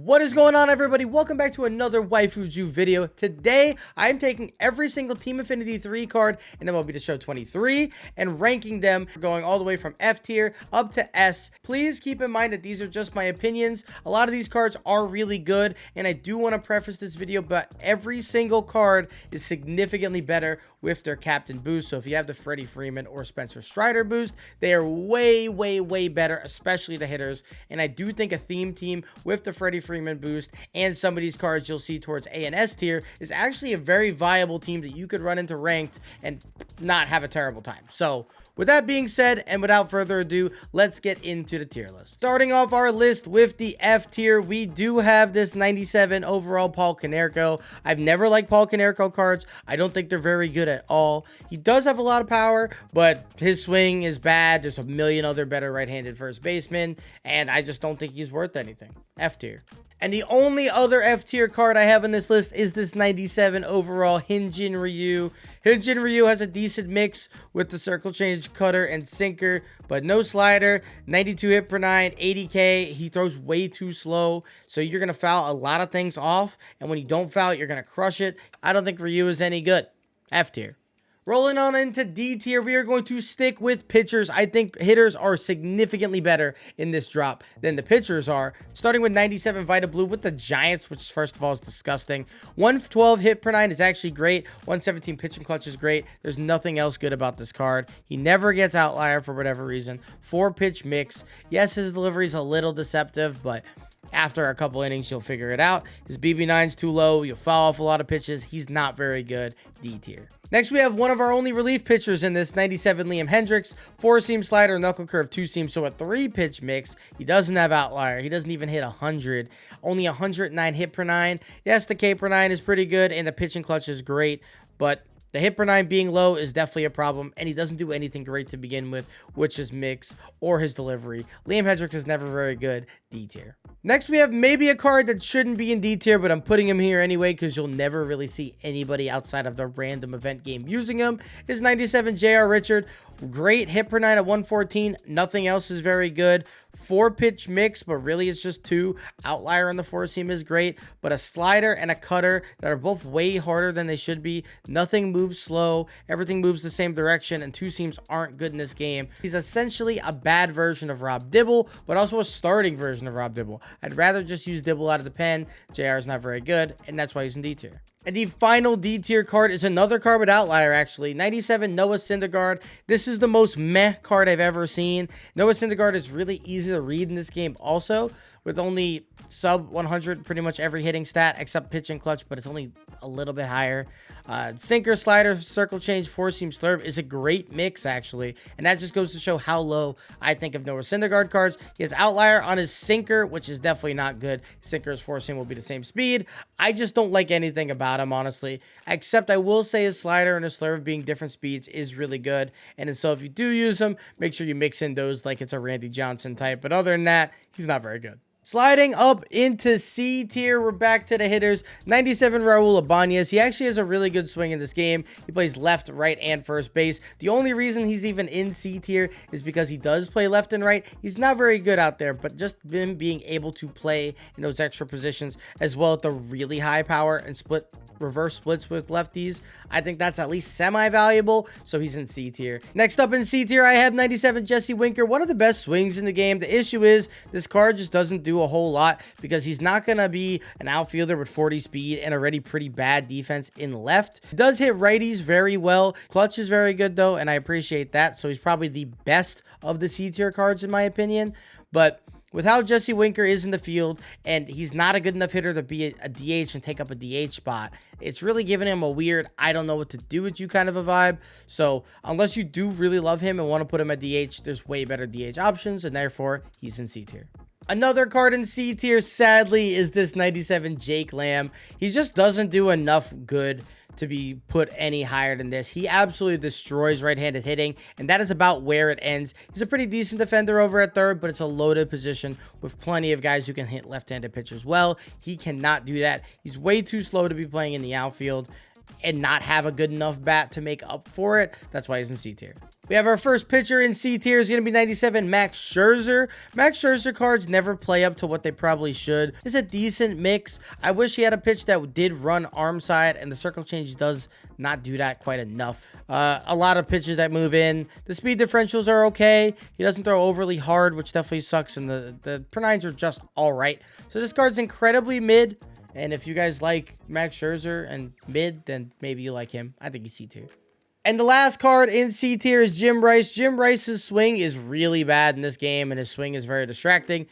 What is going on, everybody? Welcome back to another Waifuju video. Today, I'm taking every single Team Affinity 3 card in MLB The Show 23 and ranking them, going all the way from F tier up to S. Please keep in mind that these are just my opinions. A lot of these cards are really good, and I do want to preface this video, but every single card is significantly better with their captain boost. So if you have the Freddie Freeman or Spencer Strider boost, they are way better, especially the hitters. And I do think a theme team with the Freddie Freeman boost and some of these cards you'll see towards A and S tier is actually a very viable team that you could run into ranked and not have a terrible time. So with that being said, and without further ado, let's get into the tier list. Starting off our list with the F tier, we do have this 97 overall Paul Konerko. I've never liked Paul Konerko cards. I don't think they're very good at all. He does have a lot of power, but his swing is bad. There's a million other better right-handed first basemen, and I just don't think he's worth anything. F tier. And the only other F tier card I have on this list is this 97 overall Hyunjin Ryu. Hyunjin Ryu has a decent mix with the circle change, cutter, and sinker, but no slider. 92 hit per 9, 80K. He throws way too slow, so you're going to foul a lot of things off, and when you don't foul it, you're going to crush it. I don't think Ryu is any good. F tier. Rolling on into D tier, we are going to stick with pitchers. I think hitters are significantly better in this drop than the pitchers are. Starting with 97 Vita Blue with the Giants, which first of all is disgusting. 112 hit per 9 is actually great. 117 pitching clutch is great. There's nothing else good about this card. He never gets outlier for whatever reason. 4-pitch mix. Yes, his delivery is a little deceptive, but after a couple innings, you'll figure it out. His BB9 is too low. You'll foul off a lot of pitches. He's not very good. D tier. Next, we have one of our only relief pitchers in this, 97 Liam Hendricks. 4-seam slider, knuckle curve, 2-seam. So a 3-pitch mix. He doesn't have outlier. He doesn't even hit 100. Only 109 hit per 9. Yes, the K per 9 is pretty good, and the pitching clutch is great, but the hit per 9 being low is definitely a problem, and he doesn't do anything great to begin with, which is mix or his delivery. Liam Hendricks is never very good. D tier. Next, we have maybe a card that shouldn't be in D tier, but I'm putting him here anyway because you'll never really see anybody outside of the random event game using him. Is 97 J.R. Richard. Great hit per 9 at 114. Nothing else is very good. 4-pitch mix, but really it's just 2. Outlier on the 4-seam is great, but a slider and a cutter that are both way harder than they should be. Nothing moves slow. Everything moves the same direction, and 2-seams aren't good in this game. He's essentially a bad version of Rob Dibble, but also a starting version of Rob Dibble. I'd rather just use Dibble out of the pen. JR is not very good, and that's why he's in D tier. And the final D tier card is another card with outlier, actually. 97 Noah Syndergaard. This is the most meh card I've ever seen. Noah Syndergaard is really easy to read in this game also, with only sub 100 pretty much every hitting stat except pitch and clutch, but it's only a little bit higher. Sinker, slider, circle change, 4-seam slurve is a great mix, actually, and that just goes to show how low I think of Noah Syndergaard cards. He has outlier on his sinker, which is definitely not good. Sinker's 4-seam will be the same speed. I just don't like anything about him, honestly, except I will say his slider and his slurve being different speeds is really good, and so if you do use him, make sure you mix in those like it's a Randy Johnson type, but other than that, he's not very good. Sliding up into C tier, we're back to the hitters. 97 Raul Ibanez. He actually has a really good swing in this game. He plays left, right, and first base. The only reason he's even in C tier is because he does play left and right. He's not very good out there, but just him being able to play in those extra positions as well at the really high power and reverse splits with lefties, I think that's at least semi-valuable, so he's in C tier. Next up in C tier, I have 97 Jesse Winker, one of the best swings in the game. The issue is this card just doesn't do a whole lot because he's not going to be an outfielder with 40 speed and already pretty bad defense in left. He does hit righties very well. Clutch is very good though, and I appreciate that, so he's probably the best of the C tier cards in my opinion, but with how Jesse Winker is in the field, and he's not a good enough hitter to be a DH and take up a DH spot, it's really giving him a weird, I don't know what to do with you kind of a vibe. So unless you do really love him and want to put him at DH, there's way better DH options, and therefore he's in C tier. Another card in C tier, sadly, is this 97 Jake Lamb. He just doesn't do enough good to be put any higher than this. He absolutely destroys right-handed hitting, and that is about where it ends. He's a pretty decent defender over at third, but it's a loaded position with plenty of guys who can hit left-handed pitchers well. He cannot do that. He's way too slow to be playing in the outfield. and not have a good enough bat to make up for it. That's why he's in C tier. We have our first pitcher in C tier is going to be 97, Max Scherzer. Max Scherzer cards never play up to what they probably should. It's a decent mix. I wish he had a pitch that did run arm side, and the circle change does not do that quite enough. A lot of pitches that move in. The speed differentials are okay. He doesn't throw overly hard, which definitely sucks, and the per-9s are just all right. So this card's incredibly mid, and if you guys like Max Scherzer and mid, then maybe you like him. I think he's C tier. And the last card in C tier is Jim Rice. Jim Rice's swing is really bad in this game, and his swing is very distracting.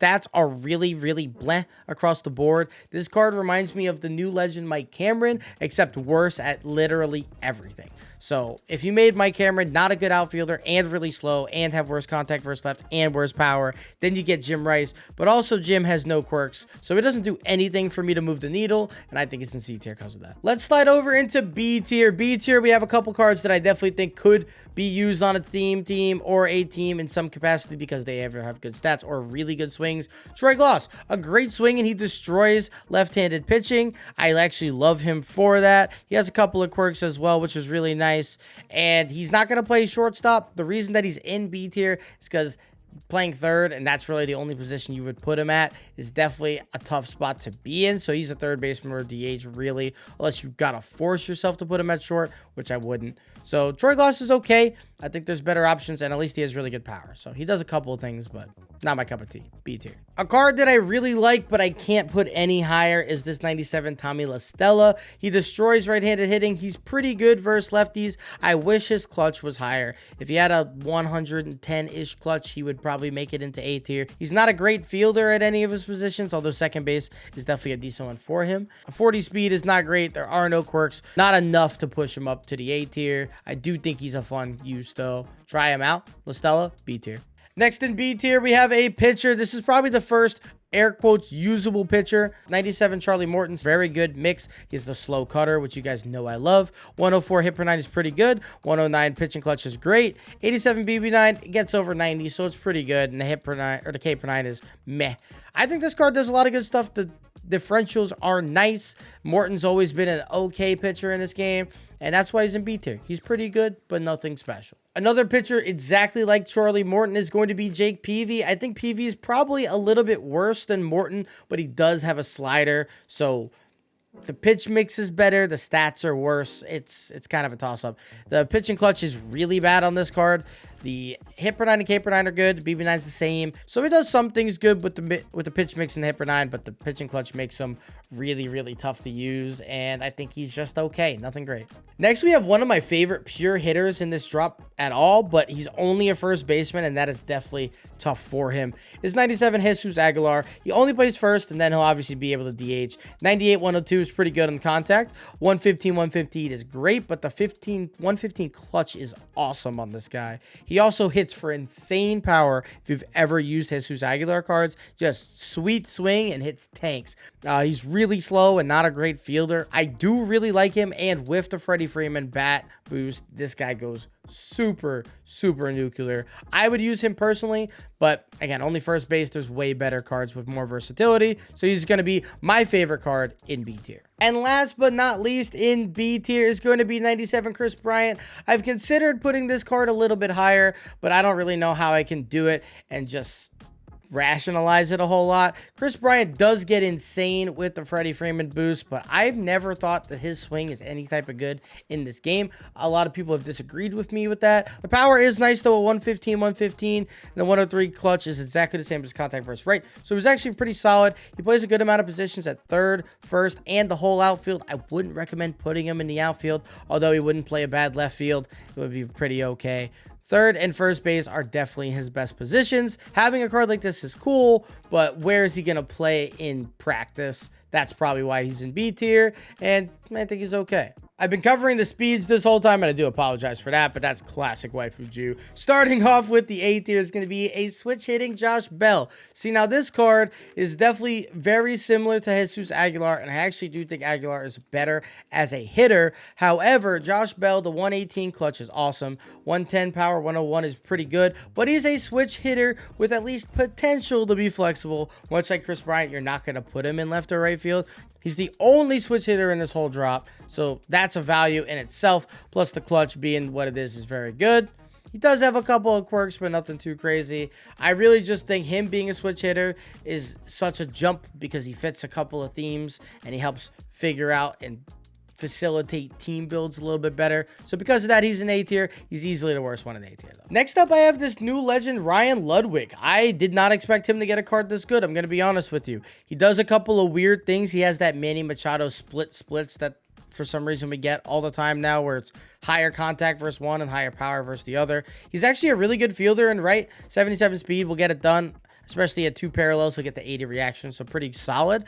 Stats are really, really bleh across the board. This card reminds me of the new legend Mike Cameron, except worse at literally everything. So if you made Mike Cameron not a good outfielder and really slow and have worse contact versus left and worse power, then you get Jim Rice. But also Jim has no quirks, so it doesn't do anything for me to move the needle, and I think it's in C tier because of that. Let's slide over into B tier. B tier, we have a couple cards that I definitely think could be used on a team or a team in some capacity because they ever have good stats or really good swings. Troy Gloss, a great swing, and he destroys left-handed pitching. I actually love him for that. He has a couple of quirks as well, which is really nice, and he's not going to play shortstop. The reason that he's in B tier is because playing third, and that's really the only position you would put him at, is definitely a tough spot to be in. So he's a third baseman or DH, really, unless you've got to force yourself to put him at short, which I wouldn't. So Troy Gloss is okay. I think there's better options, and at least he has really good power. So he does a couple of things, but not my cup of tea. B tier. A card that I really like, but I can't put any higher, is this 97 Tommy La Stella. He destroys right-handed hitting. He's pretty good versus lefties. I wish his clutch was higher. If he had a 110-ish clutch, he would probably make it into A tier. He's not a great fielder at any of his positions, although second base is definitely a decent one for him. A 40 speed is not great. There are no quirks. Not enough to push him up to the A tier. I do think he's a fun use, though. Try him out. La Stella, B tier. Next in B tier, we have a pitcher. This is probably the first air quotes usable pitcher. 97 Charlie Morton's very good mix. He's the slow cutter, which you guys know I love. 104 hit per 9 is pretty good. 109 pitching clutch is great. 87 BB9 gets over 90, so it's pretty good. And the hit per 9 or the K per 9 is meh. I think this card does a lot of good stuff. The differentials are nice. Morton's always been an okay pitcher in this game, and that's why he's in B tier. He's pretty good, but nothing special. Another pitcher exactly like Charlie Morton is going to be Jake Peavy. I think Peavy is probably a little bit worse than Morton, but he does have a slider, so the pitch mix is better. The stats are worse. It's kind of a toss-up. The pitching clutch is really bad on this card. The hit per 9 and K per 9 are good. The BB9 is the same. So it does some things good with the pitch mix and the hit per 9, but the pitching clutch makes him really, really tough to use. And I think he's just okay. Nothing great. Next, we have one of my favorite pure hitters in this drop at all, but he's only a first baseman, and that is definitely tough for him. It's 97 Jesus Aguilar. He only plays first, and then he'll obviously be able to DH. 98 102 is pretty good on contact. 115 115 is great, but the 115 clutch is awesome on this guy. He also hits for insane power. If you've ever used Jesus Aguilar cards, just sweet swing and hits tanks. He's really slow and not a great fielder. I do really like him, and with the Freddie Freeman bat boost, this guy goes super, super nuclear. I would use him personally, but again, only first base. There's way better cards with more versatility, so he's going to be my favorite card in B tier. And last but not least in B tier is going to be 97 Chris Bryant. I've considered putting this card a little bit higher, but I don't really know how I can do it and just rationalize it a whole lot. Chris Bryant does get insane with the Freddie Freeman boost, but I've never thought that his swing is any type of good in this game. A lot of people have disagreed with me with that. The power is nice though, at 115 115, and the 103 clutch is exactly the same as contact versus right, so he's actually pretty solid. He plays a good amount of positions at third, first, and the whole outfield. I wouldn't recommend putting him in the outfield, although he wouldn't play a bad left field. It would be pretty okay. Third and first base are definitely his best positions. Having a card like this is cool, but where is he going to play in practice? That's probably why he's in B tier, and I think he's okay. I've been covering the speeds this whole time, and I do apologize for that, but that's classic waifu Jew. Starting off with the A tier is going to be a switch hitting Josh Bell. See, now this card is definitely very similar to Jesus Aguilar, and I actually do think Aguilar is better as a hitter. However, Josh Bell, the 118 clutch is awesome. 110 power, 101 is pretty good, but he's a switch hitter with at least potential to be flexible. flexible. Much like Chris Bryant, you're not going to put him in left or right field. He's the only switch hitter in this whole drop, so that's a value in itself. Plus the clutch being what it is very good. He does have a couple of quirks, but nothing too crazy. I really just think him being a switch hitter is such a jump because he fits a couple of themes and he helps figure out and facilitate team builds a little bit better. So because of that, he's an A tier. He's easily the worst one in A tier, though. Next up, I have this new legend, Ryan Ludwig. I did not expect him to get a card this good. I'm going to be honest with you. He does a couple of weird things. He has that Manny Machado splits that for some reason we get all the time now, where it's higher contact versus one and higher power versus the other. He's actually a really good fielder, and right, 77 speed will get it done, especially at 2 parallels. He'll get the 80 reaction, so pretty solid.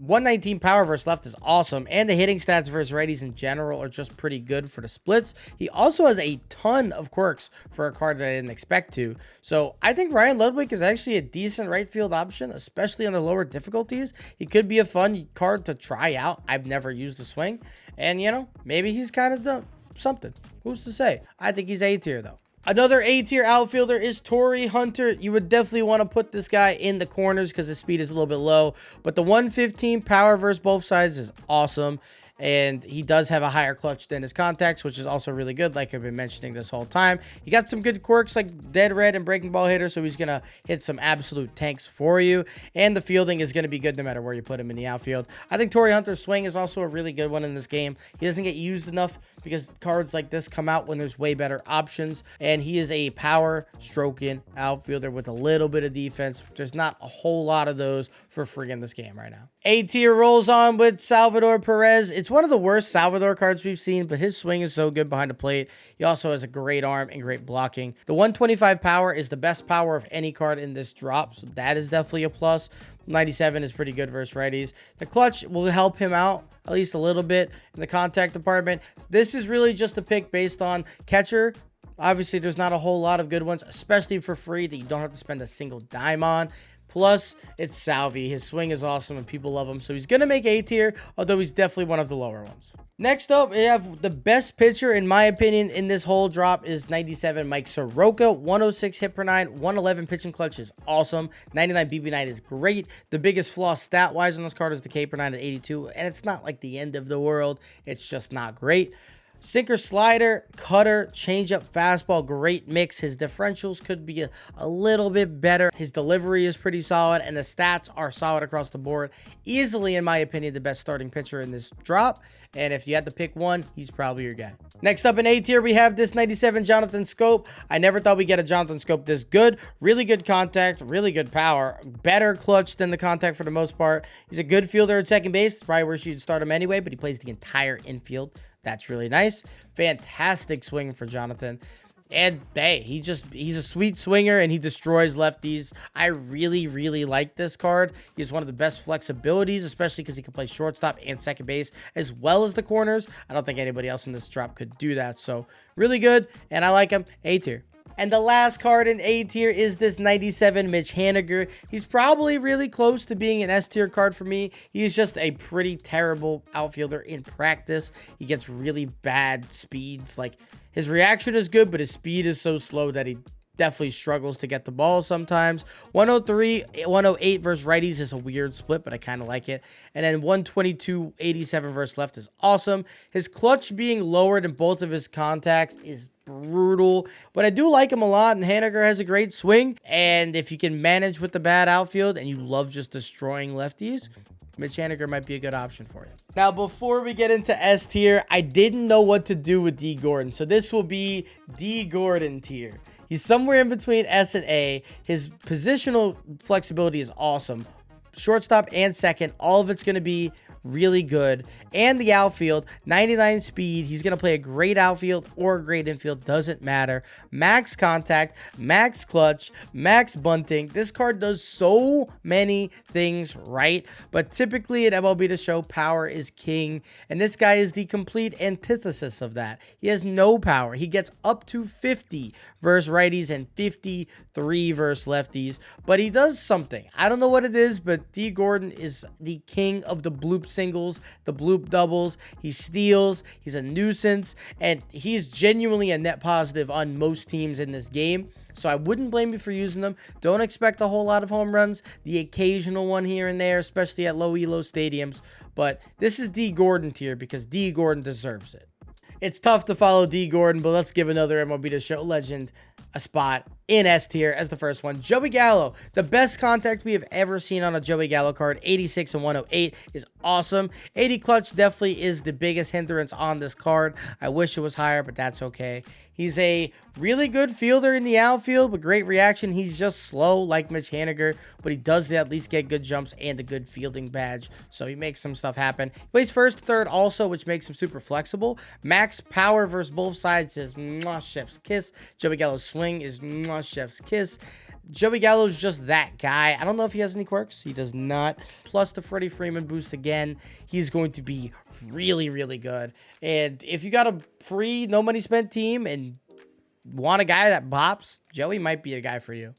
119 power versus left is awesome, and the hitting stats versus righties in general are just pretty good for the splits. He also has a ton of quirks for a card that I didn't expect to. So I think Ryan Ludwig is actually a decent right field option, especially on the lower difficulties. He could be a fun card to try out. I've never used the swing, and you know, maybe he's kind of done something. Who's to say? I think he's A tier though. Another A-tier outfielder is Torrey Hunter. You would definitely want to put this guy in the corners because his speed is a little bit low. But the 115 power versus both sides is awesome. And he does have a higher clutch than his contacts, which is also really good, like I've been mentioning this whole time. He got some good quirks like dead red and breaking ball hitter, so he's going to hit some absolute tanks for you. And the fielding is going to be good no matter where you put him in the outfield. I think Torrey Hunter's swing is also a really good one in this game. He doesn't get used enough because cards like this come out when there's way better options. And he is a power stroking outfielder with a little bit of defense. There's not a whole lot of those for free in this game right now. A tier rolls on with Salvador Perez. It's one of the worst Salvador cards we've seen, but his swing is so good behind the plate. He also has a great arm and great blocking. The 125 power is the best power of any card in this drop, so that is definitely a plus. 97 is pretty good versus righties. The clutch will help him out at least a little bit in the contact department. This is really just a pick based on catcher. Obviously, there's not a whole lot of good ones, especially for free, that you don't have to spend a single dime on. Plus, it's Salvi. His swing is awesome and people love him. So he's going to make A tier, although he's definitely one of the lower ones. Next up, we have the best pitcher, in my opinion, in this whole drop is 97 Mike Soroka. 106 hit per 9, 111 pitching clutch is awesome. 99 BB9 is great. The biggest flaw stat-wise on this card is the K per 9 at 82. And it's not like the end of the world. It's just not great. Sinker, slider, cutter, changeup, fastball, great mix. His differentials could be a little bit better. His delivery is pretty solid, and the stats are solid across the board. Easily, in my opinion, the best starting pitcher in this drop. And if you had to pick one, he's probably your guy. Next up in A tier, we have this 97 Jonathan Scope. I never thought we'd get a Jonathan Scope this good. Really good contact, really good power. Better clutch than the contact for the most part. He's a good fielder at second base. It's probably where you'd start him anyway, but he plays the entire infield. That's really nice. Fantastic swing for Jonathan. And hey, he's a sweet swinger and he destroys lefties. I really, really like this card. He has one of the best flexibilities, especially because he can play shortstop and second base as well as the corners. I don't think anybody else in this drop could do that. So really good. And I like him. A tier. And the last card in A tier is this 97 Mitch Haniger. He's probably really close to being an S tier card for me. He's just a pretty terrible outfielder in practice. He gets really bad speeds. Like, his reaction is good, but his speed is so slow that he definitely struggles to get the ball sometimes. 103, 108 versus righties is a weird split, but I kind of like it. And then 122, 87 versus left is awesome. His clutch being lowered in both of his contacts is brutal, but I do like him a lot, and Haniger has a great swing. And if you can manage with the bad outfield and you love just destroying lefties, Mitch Haniger might be a good option for you. Now, before we get into S tier, I didn't know what to do with D Gordon, so this will be D Gordon tier. He's somewhere in between S and A. His positional flexibility is awesome. Shortstop and second, all of it's going to be really good. And the outfield, 99 speed. He's going to play a great outfield or a great infield. Doesn't matter. Max contact, max clutch, max bunting. This card does so many things right. But typically in MLB The Show, power is king. And this guy is the complete antithesis of that. He has no power. He gets up to 50 versus righties and 53 versus lefties. But he does something. I don't know what it is, but D Gordon is the king of the bloop singles, the bloop doubles. He steals. He's a nuisance, and he's genuinely a net positive on most teams in this game. So I wouldn't blame you for using them. Don't expect a whole lot of home runs. The occasional one here and there, especially at low elo stadiums. But this is D Gordon tier because D Gordon deserves it. It's tough to follow D Gordon, but let's give another MLB The Show legend a spot in S tier as the first one. Joey Gallo, the best contact we have ever seen on a Joey Gallo card. 86 and 108 is awesome. 80 clutch definitely is the biggest hindrance on this card. I wish it was higher, but that's okay. He's a really good fielder in the outfield with great reaction. He's just slow like Mitch Haniger, but he does at least get good jumps and a good fielding badge, so he makes some stuff happen. He plays first, third also, which makes him super flexible. Max power versus both sides is mwah, chef's kiss. Joey Gallo's swing is mwah, chef's kiss. Joey Gallo's just that guy. I don't know if he has any quirks. He does not. Plus the Freddie Freeman boost again. He's going to be really, really good. And if you got a free, no money spent team and want a guy that bops, Joey might be a guy for you.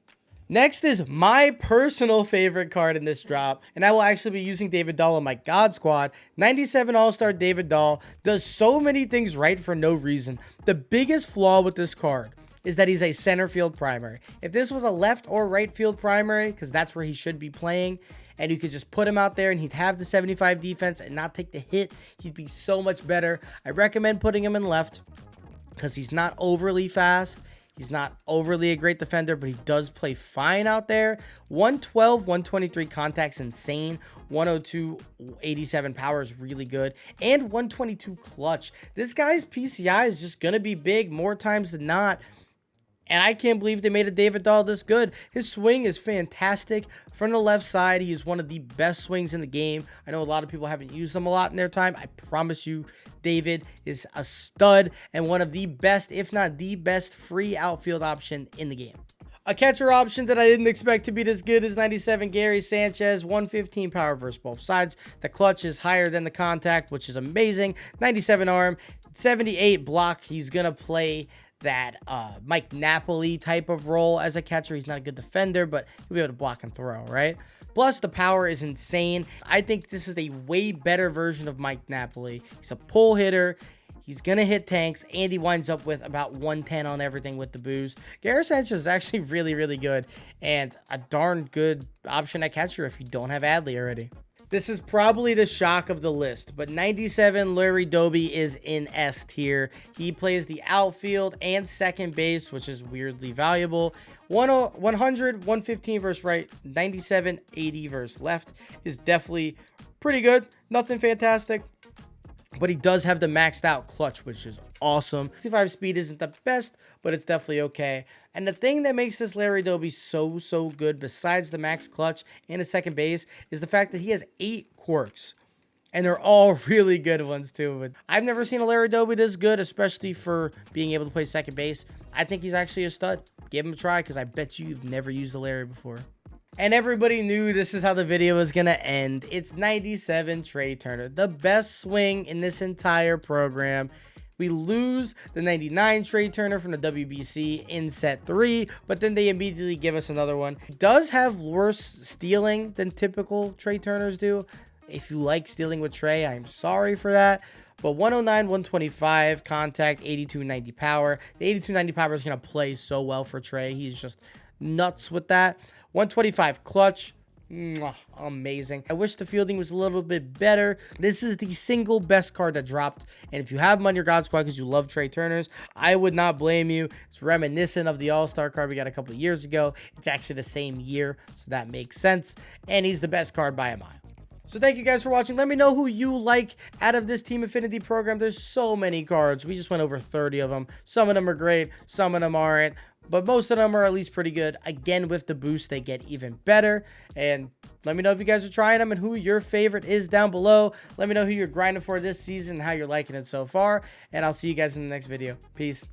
Next is my personal favorite card in this drop, and I will actually be using David Dahl on my God Squad. 97 All-Star David Dahl does so many things right for no reason. The biggest flaw with this card is that he's a center field primary. If this was a left or right field primary, because that's where he should be playing, and you could just put him out there and he'd have the 75 defense and not take the hit, he'd be so much better. I recommend putting him in left because he's not overly fast. He's not overly a great defender, but he does play fine out there. 112, 123 contact's insane. 102, 87 power is really good. And 122 clutch. This guy's PCI is just going to be big more times than not. And I can't believe they made a David Dahl this good. His swing is fantastic. From the left side, he is one of the best swings in the game. I know a lot of people haven't used him a lot in their time. I promise you, David is a stud and one of the best, if not the best, free outfield option in the game. A catcher option that I didn't expect to be this good is 97 Gary Sanchez, 115 power versus both sides. The clutch is higher than the contact, which is amazing. 97 arm, 78 block. He's going to play that Mike Napoli type of role as a catcher. He's not a good defender, but he'll be able to block and throw, right? Plus, the power is insane. I think this is a way better version of Mike Napoli. He's a pull hitter. He's going to hit tanks, and he winds up with about 110 on everything with the boost. Gary Sanchez is actually really, really good, and a darn good option at catcher if you don't have Adley already. This is probably the shock of the list, but 97 Larry Doby is in S tier. He plays the outfield and second base, which is weirdly valuable. 100, 115 versus right, 97, 80 versus left is definitely pretty good. Nothing fantastic, but he does have the maxed out clutch, which is awesome. 65 speed isn't the best, but it's definitely okay. And the thing that makes this Larry Doby so good, besides the max clutch and a second base, is the fact that he has 8 quirks. And they're all really good ones too. But I've never seen a Larry Doby this good, especially for being able to play second base. I think he's actually a stud. Give him a try, because I bet you've never used a Larry before. And everybody knew this is how the video was going to end. It's 97 Trey Turner, the best swing in this entire program. We lose the 99 Trey Turner from the WBC in set 3, but then they immediately give us another one. He does have worse stealing than typical Trey Turners do. If you like stealing with Trey, I'm sorry for that. But 109, 125 contact, 82, 90 power. The 82, 90 power is going to play so well for Trey. He's just nuts with that. 125 clutch. Amazing. I wish the fielding was a little bit better. This is the single best card that dropped, and if you have him on your God Squad because you love Trey Turners, I would not blame you. It's reminiscent of the All-Star card we got a couple of years ago. It's actually the same year, so that makes sense, and he's the best card by a mile. So thank you guys for watching. Let me know who you like out of this Team Affinity program. There's so many cards. We just went over 30 of them. Some of them are great, some of them aren't, but most of them are at least pretty good. Again, with the boost, they get even better. And let me know if you guys are trying them and who your favorite is down below. Let me know who you're grinding for this season and how you're liking it so far. And I'll see you guys in the next video. Peace.